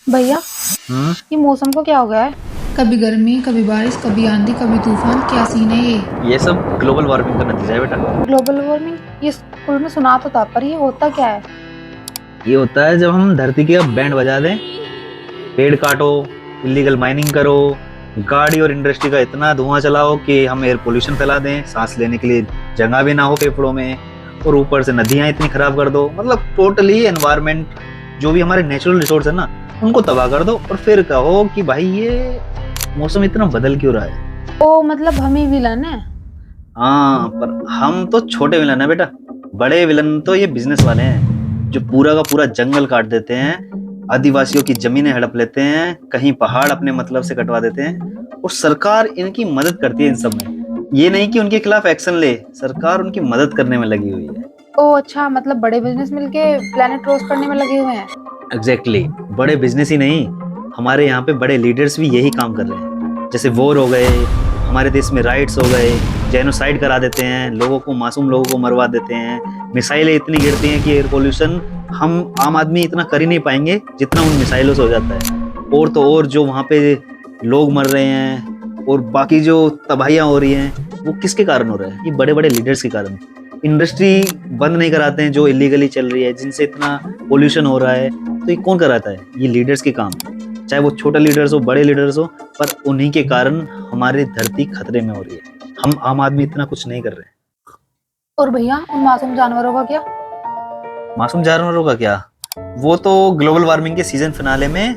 भैया, हम्म। ये मौसम को क्या हो गया है? कभी गर्मी, कभी बारिश, कभी आंधी, कभी तूफान। क्या सीन है ये? ये सब ग्लोबल वार्मिंग का नतीजा है बेटा। ग्लोबल वार्मिंग, ये स्कूल में सुना तो था, पर ये होता क्या है? ये होता है जब हम धरती की अब बैंड बजा दें, पेड़ काटो, इलीगल माइनिंग करो, गाड़ी और इंडस्ट्री का इतना धुआं चलाओ कि हम एयर पोल्यूशन फैला दें, सांस लेने के लिए जगह भी ना हो फेफड़ों में, और ऊपर से नदियां इतनी खराब कर दो। मतलब टोटली एनवायरनमेंट, जो भी हमारे नेचुरल रिसोर्स है ना, उनको तबाह कर दो, और फिर कहो कि भाई ये मौसम इतना बदल क्यों रहा है। ओ मतलब हम ही विलन है? हाँ, पर हम तो छोटे विलन है बेटा। बड़े विलन तो ये बिजनेस वाले हैं, जो पूरा का पूरा जंगल काट देते हैं, आदिवासियों की जमीनें हड़प लेते हैं, कहीं पहाड़ अपने मतलब से कटवा देते हैं, और सरकार इनकी मदद करती है इन सब में। ये नहीं कि उनके खिलाफ एक्शन ले, सरकार उनकी मदद करने में लगी हुई है। ओ अच्छा, मतलब बड़े बिजनेस मिलके प्लेनेट रोस्ट करने में लगे हुए हैं। Exactly exactly। बड़े बिजनेस ही नहीं, हमारे यहाँ पे बड़े लीडर्स भी यही काम कर रहे हैं। जैसे वॉर हो गए, हमारे देश में राइट्स हो गए, जेनोसाइड करा देते हैं, लोगों को, मासूम लोगों को मरवा देते हैं, मिसाइलें इतनी गिरती हैं कि एयर पोल्यूशन हम आम आदमी इतना कर ही नहीं पाएंगे जितना उन मिसाइलों से हो जाता है। और तो और जो वहाँ पे लोग मर रहे हैं और बाकी जो तबाहियां हो रही हैं, वो किसके कारण हो रहा है? ये बड़े बड़े लीडर्स के कारण। इंडस्ट्री बंद नहीं कराते हैं जो इलीगली चल रही है, जिनसे इतना पोल्यूशन हो रहा है, तो ये कौन कराता है? ये लीडर्स के काम है, चाहे वो छोटा लीडर्स हो, बड़े लीडर्स हो, पर उन्हीं के कारण हमारी धरती खतरे में हो रही है। हम आम आदमी इतना कुछ नहीं कर रहे। और भैया, उन मासूम जानवरों का क्या? मासूम जानवरों का क्या? वो तो ग्लोबल वार्मिंग के सीजन फिनाले में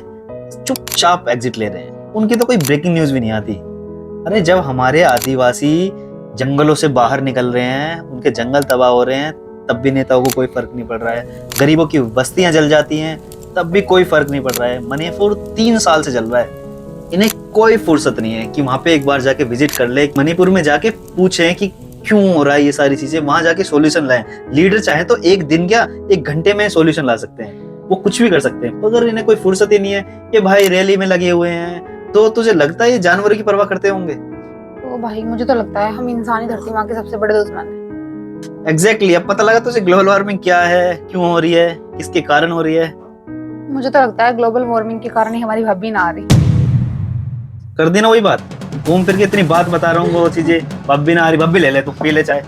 चुपचाप एग्जिट ले रहे हैं, उनकी तो कोई ब्रेकिंग न्यूज भी नहीं आती। अरे जब हमारे आदिवासी जंगलों से बाहर निकल रहे हैं, उनके जंगल तबाह हो रहे हैं, तब भी नेताओं को कोई फर्क नहीं पड़ रहा है। गरीबों की बस्तियां जल जाती हैं, तब भी कोई फर्क नहीं पड़ रहा है। मणिपुर 3 साल से जल रहा है, इन्हें कोई फुर्सत नहीं है कि वहां पे एक बार जाके विजिट कर ले, मणिपुर में जाके पूछें कि क्यों हो रहा है ये सारी चीजें, वहां जाके सॉल्यूशन लाएं। लीडर चाहे तो एक दिन क्या, एक घंटे में सॉल्यूशन ला सकते हैं, वो कुछ भी कर सकते हैं। अगर इन्हें कोई फुर्सत ही नहीं है, ये भाई रैली में लगे हुए हैं, तो तुझे लगता है ये जानवरों की परवाह करते होंगे? ओ भाई, मुझे तो लगता है हम इंसानी धरती माँ के सबसे बड़े दुश्मन हैं। एग्जैक्टली अब पता लगा तुझे ग्लोबल वार्मिंग क्या है, क्यों हो रही है, किसके कारण हो रही है। मुझे तो लगता है ग्लोबल वार्मिंग के कारण ही हमारी भाभी ना आ रही। कर दी ना वही बात, घूम फिर के इतनी बात बता रहा हूँ, वो चीजें। भाभी ना आ रही, भाभी ले ले, तू पी ले चाय।